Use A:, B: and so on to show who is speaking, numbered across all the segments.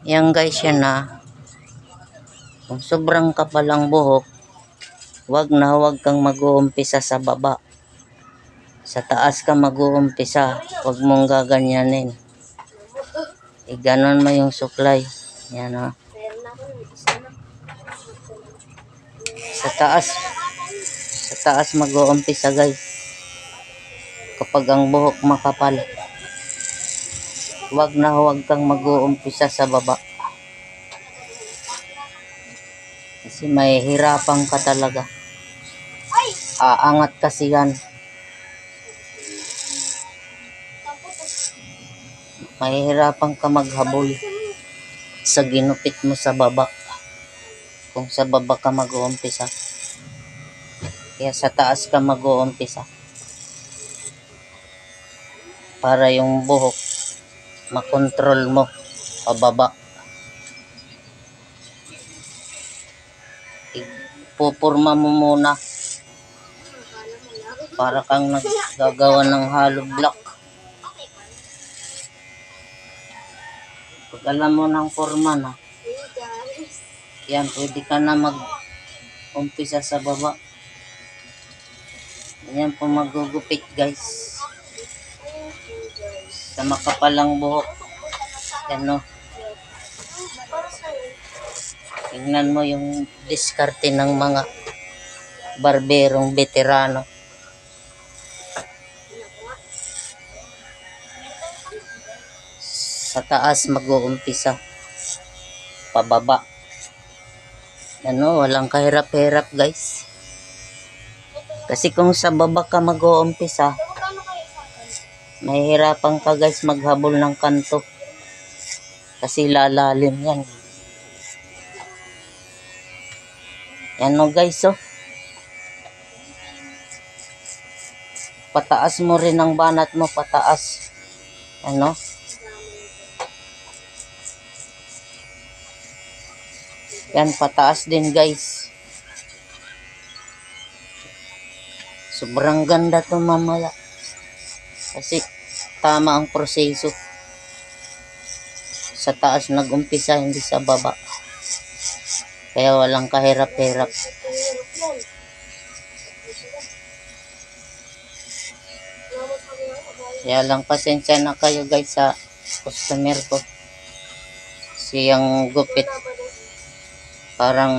A: Yan guys, yan na. Kung sobrang kapal ang buhok, wag kang mag-uumpisa sa baba. Sa taas ka mag-uumpisa, wag mong gaganyanin. Ganon mo yung suklay. Yan o. Sa taas mag-uumpisa guys. Kapag ang buhok makapal, wag kang mag-uumpisa sa baba. Kasi mahihirapan ka talaga. Aangat kasi yan. Mahihirapan ka maghabol sa ginupit mo sa baba. Kung sa baba ka mag-uumpisa. Kaya sa taas ka mag-uumpisa. Para yung buhok makontrol mo pababa. Pupurma mo muna para kang naggagawa ng hollow block. Pag alam mo ng forma na, yan, pwede ka na mag-umpisa sa baba. Yan po magugupit guys. Sa makapalang buhok. Yan o. Tingnan mo yung diskarte ng mga barberong veterano. Sa taas mag-uumpisa. Pababa. Ano, walang kahirap-hirap guys. Kasi kung sa baba ka mag-uumpisa, mahihirapan ka guys maghabol ng kanto. Kasi lalalim yan. Yan o guys o. Pataas mo rin ang banat mo, pataas. Ano? Yan, pataas din guys. Sobrang ganda to mamaya. Kasi tama ang proseso. Sa taas nag-umpisa, hindi sa baba. Kaya walang kahirap-hirap. Kaya lang pasensya na kayo guys sa customer ko. Siyang gupit. Parang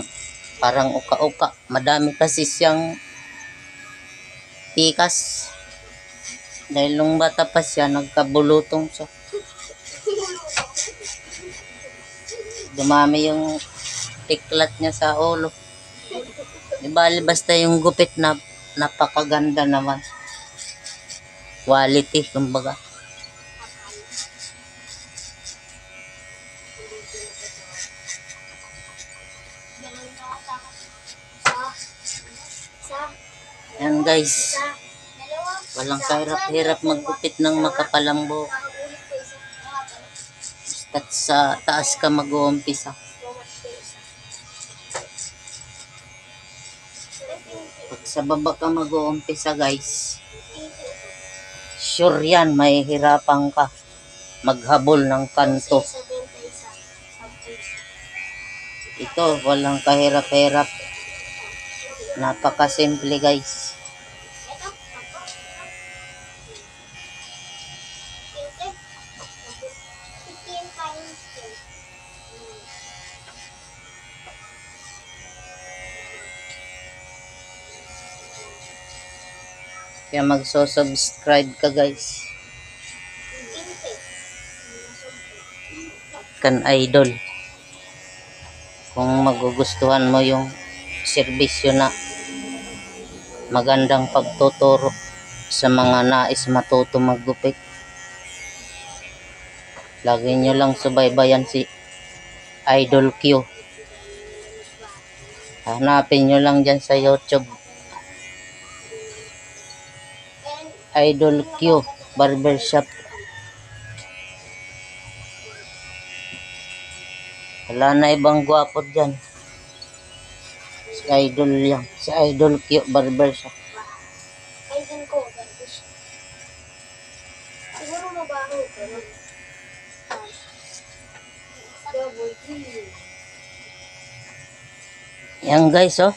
A: uka-uka. Madami kasi siyang tikas. Dahil nung bata pa siya, nagkabulutong siya. Dumami yung tiklat niya sa ulo. Di bali basta yung gupit na napakaganda naman. Quality, kumbaga. Yan guys. Walang kahirap-hirap maggupit ng makapalang buhok. Basta sa taas ka mag-uumpisa. Pag sa baba ka mag-uumpisa guys, sure yan, mahihirapan ka maghabol ng kanto. Ito, walang kahirap-hirap. Napakasimple guys. Kaya magso-subscribe ka guys. Kan idol. Kung magugustuhan mo yung serbisyo na magandang pagtuturo sa mga nais matuto maggupit. Lagi nyo lang subaybayan si Idol Q. Hanapin nyo lang dyan sa YouTube. Idol Q Barbershop. Wala na ibang gwapo dyan. Si Idol yan. Si Idol Q Barbershop.
B: Idol ko, barbershop. Siguro mabaho ko. Double.
A: Yan guys, oh.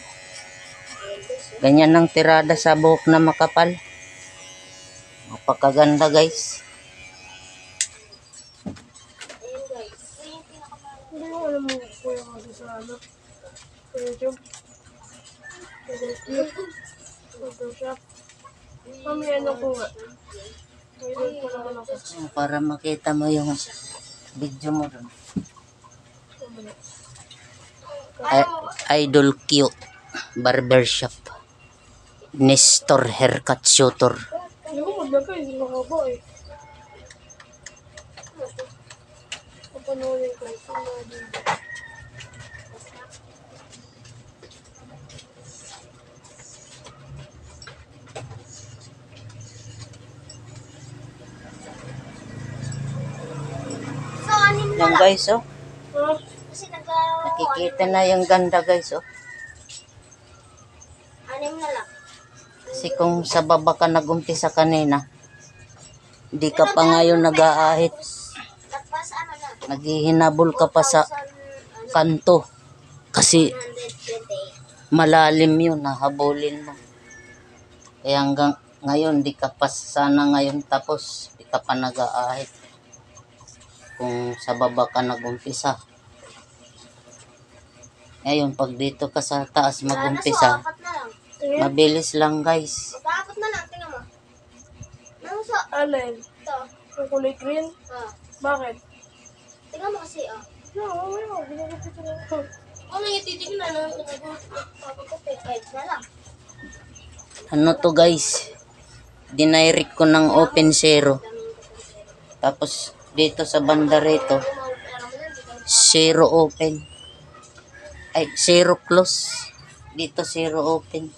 A: Ganyan ang tirada sa buhok na makapal. Napakaganda guys.
B: Ayan guys. Hindi ko alam mo kuya kasi sa ano. Sa YouTube. Photoshop. Mami, ano ko nga. Mayroon ko naman ako.
A: Para makita mo yung video mo dun. Idol Q Barbershop. Nestor Haircut Shooter.
B: Hindi ko maglagay. Hindi makaba eh. Papanoorin ko. So, anim na
A: Yan
B: lang.
A: guys, oh.
B: Ha? Kasi
A: Nakikita na yung ganda guys, oh.
B: anim na lang.
A: Kasi kung sa baba ka nagumpisa kanina, di ka pa ngayon nag-aahit.
B: Tapos ano na?
A: Naghihinabol ka pa sa
B: 1,000,
A: kanto. Kasi
B: 128.
A: malalim yun, nahabulin mo. Kaya hanggang ngayon, di ka pa sana ngayon tapos, di ka pa nag-aahit. Kung sa baba ka nagumpisa. Ngayon, pag dito ka sa taas magumpisa,
B: Apat na lang.
A: mabilis lang guys.
B: Apat na lang, tingnan mo. Nasa,
C: Alin?
B: ito.
C: Yung kulay green?
B: Ah,
C: Bakit?
B: tingnan mo kasi, ah.
C: No, mamaya. Binigay ko lang ito.
B: Ano yung titignan? Papagupit. Kahit na lang.
A: Ano to guys? Dinirect ko ng open zero. Tapos dito sa banda rito, zero open. Ay, zero close. Dito zero open.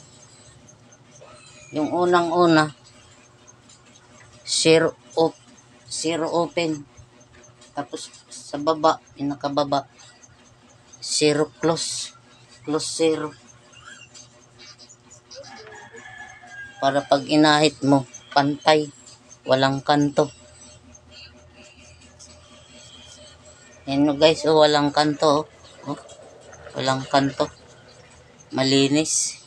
A: Yung unang-una, zero open. Tapos sa baba, pinakababa, zero close. Close zero. Para pag inahit mo, pantay. Walang kanto. Yan guys, oh, walang kanto. Oh. Walang kanto. Malinis.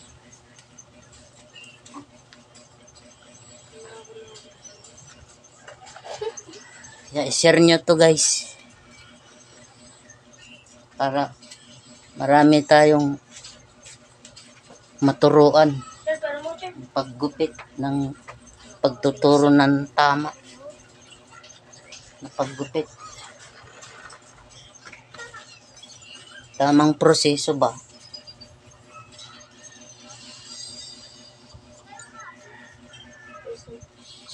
A: Kaya i-share nyo to guys. Para marami tayong maturuan. Paggupit ng pagtuturo ng tama. Na paggupit. Tamang proseso ba?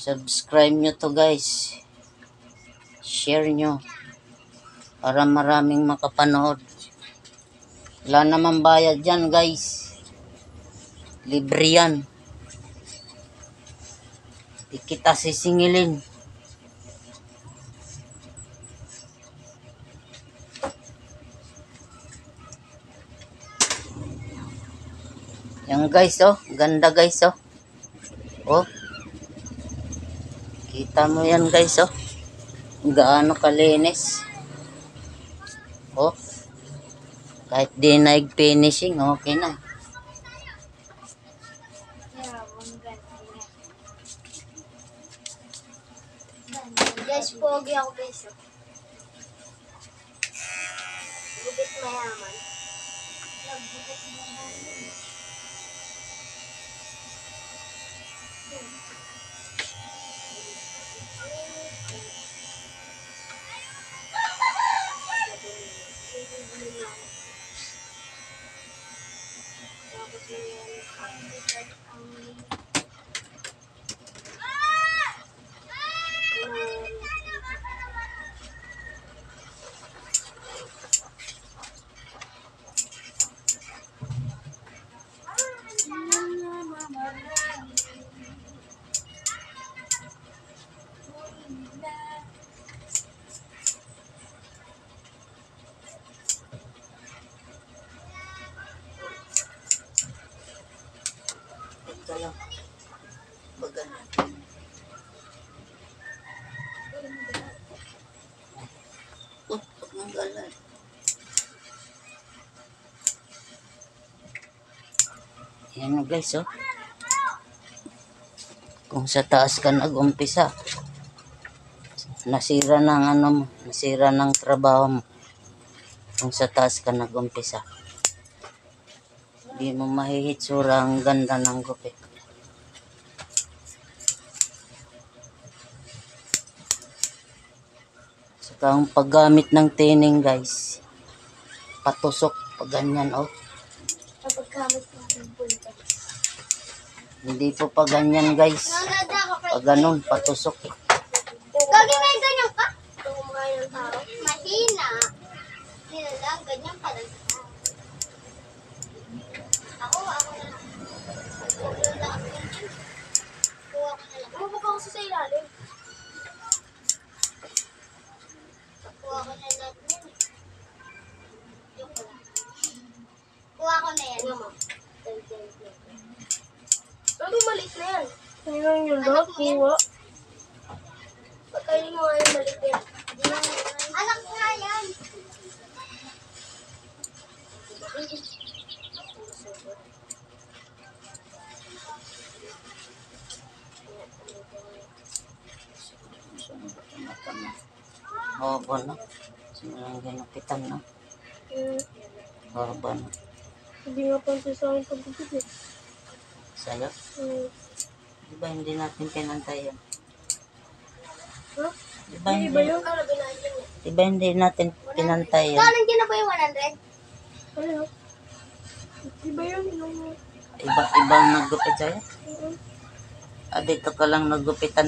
A: Subscribe nyo to guys. Share nyo. Para maraming makapanood. Wala naman bayad dyan guys. Libre yan. Di kita sisingilin. Yan guys, oh. Ganda guys, oh. Oh. Kita mo yan guys, oh. Gaano kalinis. Oh. Kahit di nag-finishing, okay na.
B: Guys, pogi ako guys. Gupit mayaman. Gupit mayaman.
A: Ito lang. Yan guys, oh. Kung sa taas ka nag-umpisa, nasira ng ano mo, nasira ng trabaho mo. Kung sa taas ka nag-umpisa, hindi mo mahihitsura ang ganda ng gupit. Saka ang paggamit ng tining guys, patusok pag ganyan, oh.
B: Kapag kamit natin pulpa.
A: Hindi po pa ganyan guys. Pag ganun, patusok eh.
B: Gagi may ganyan ka? Kung kumakain ng tao. Mahina. Hindi na lang, ganyan pa lang. Ako na lang. Kuha ko na lang. Mababa kasi sa ilalim. Kuha ko na lang yan eh. Joke lang. Kuha ko na yan. Ano maliit na yan?
C: Tingnan nyo lahat, kuha.
B: Pagkain mo nga yung maliit yan. Anak nga yan.
A: Haba na. Simulang ginupitan na. Haba na.
C: Hindi nga pansin sa akin pagkakit eh.
A: Saya. Di ba hindi natin pinantay yan?
C: Ha?
A: Di ba
C: Hindi
A: hindi,
C: ba yun?
B: Ano binahin yun eh?
A: di ba hindi natin pinantay yan?
B: Kailan din na ba yung 100?
C: Ano? Di ba yun? Yung...
A: Ibang naggupit sa'yo? Dito ka lang naggupitan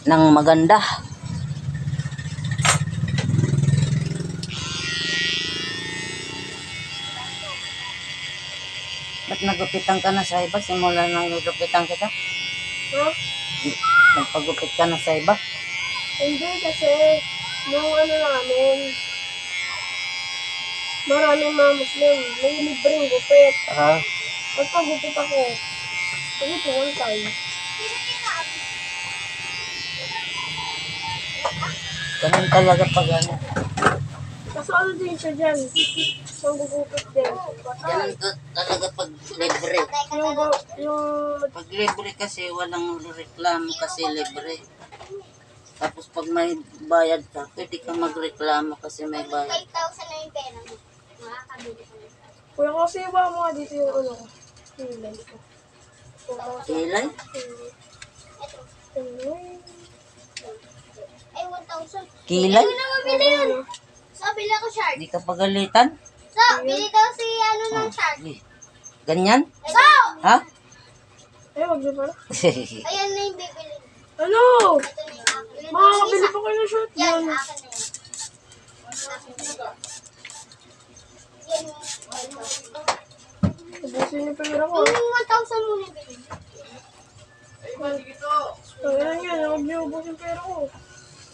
A: ng maganda. Ba't nagupitan ka na sa iba? Simula nang nagupitan kita?
C: Ha?
A: Nagpagupit ka na sa iba?
C: Hindi kasi, nung ano namin, maraming mga Muslim, may libreng gupit.
A: Ah,
C: Pagpagupit ako, sige puwan tayo.
A: ganun talaga pag ano.
C: Kaso ano din siya dyan? Yung gugupit din.
A: Ganun talaga pag libre.
C: Yung
A: Pag libre kasi walang reklamo kasi libre. Tapos pag may bayad ka, pwede ka magreklamo kasi may bayad.
B: 5,000 na yung pera mo. Makakabili ka na.
C: kuya kasi iba mo nga dito yung ano ko. Hilay ko.
A: Kilay?
B: Ito.
C: Anyway.
B: Ay, 1,000.
A: Kilay?
B: Ano na mabili yan? So, bili ako shark.
A: Di ka pagalitan?
B: So, bili daw si ano ng shark.
A: Sige. Ganyan?
B: So!
A: Ha?
C: Eh, wag niyo pala.
B: Ayan na yung bibili.
C: Ano?
B: Ito na yung akin.
C: Makakabili pa kayo ng shot
B: Yan,
C: yan.
B: akin na yan. Yan yung 5,000.
C: Ubusin niyo pera ko.
B: Yung 1,000 muna yung bibili.
C: Ayan yan, huwag niyo ubusin pera ko.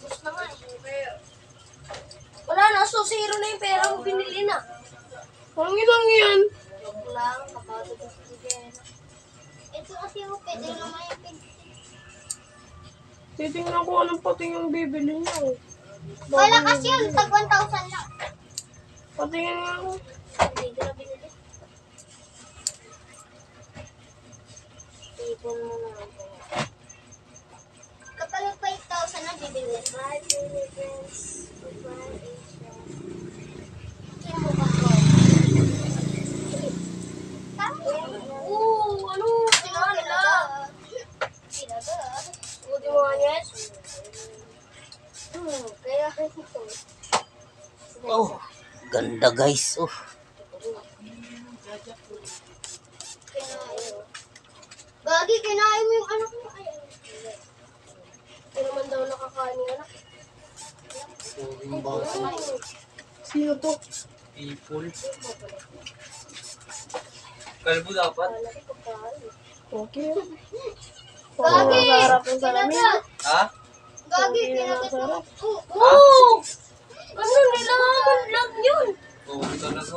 B: Bus na nga eh. Wala na, so zero na yung pera mo binili na.
C: Ang isang yan.
B: Joke lang, kapagod ang bibili. Ito kasi yung pwede naman yung pinili.
C: Titingnan ko anong pating yung bibili niyo.
B: Wala kasi yun, tag 1,000 lang.
C: Patingin nga ako.
B: Hindi ko na binili. Tipon mo na lang. Kapag nag 5,000 na bibili. 5 milligrams. 5 Ito yung mukha ko. Oo, ano? Sinala. Sinaga.
C: Buti mo nga yan.
B: Kaya ito.
A: Oh, ganda guys. Oh.
B: Gagi, kinain mo yung anak mo. Ay, hindi naman daw nakakain yung anak.
C: Sino to?
D: People. Kalbo dapat.
C: Okay.
B: Gagi!
C: Sarap ng salamin.
D: Ha?
B: Gagi,
C: Okay,
B: kinagat mo.
C: sarap.
B: Oo! Ano, nilangan lang yun.
D: Oo, talaga.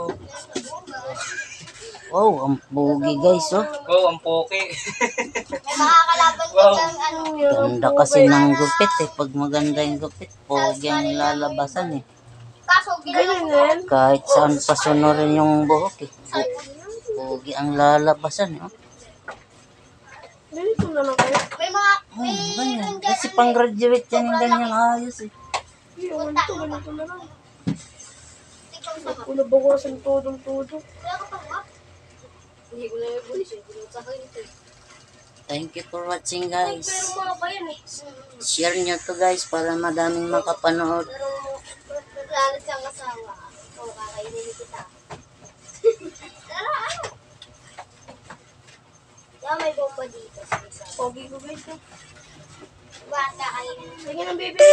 A: Wow, ang pogi guys. Oh.
D: Oo, ang poke.
B: May makakalaban ka dyan, ano.
A: Ganda kasi ng gupit eh. Pag maganda yung gupit, pogi ang lalabasan eh.
B: Kaso,
C: Ganyan
B: ginagawa
C: yan.
A: Kahit saan pa sunurin yung buhok eh.
B: ko.
A: Pogi ang lalabasan. Oh.
C: Ganito na lang kayo.
B: May mga,
A: Oh, ganyan. Kasi pang-graduate yan yung ganyang ayos eh.
C: Yung ganito na lang.
B: tikong sama.
C: Kung nabawasan todo.
B: Wala ka pang map? Hindi ko na yung bulis eh. Hindi sa akin ito eh.
A: Thank you for watching
B: Pero
A: guys.
B: mga ba yan eh?
A: Share nyo to guys para madaming makapanood.
B: Pero naglalat siyang asawa. Oo, kakainin kita. Tara, ano? Kaya may bomba dito sa isa.
C: Pogi ko guys.
B: Bata kayo.
C: Lagyan ng baby.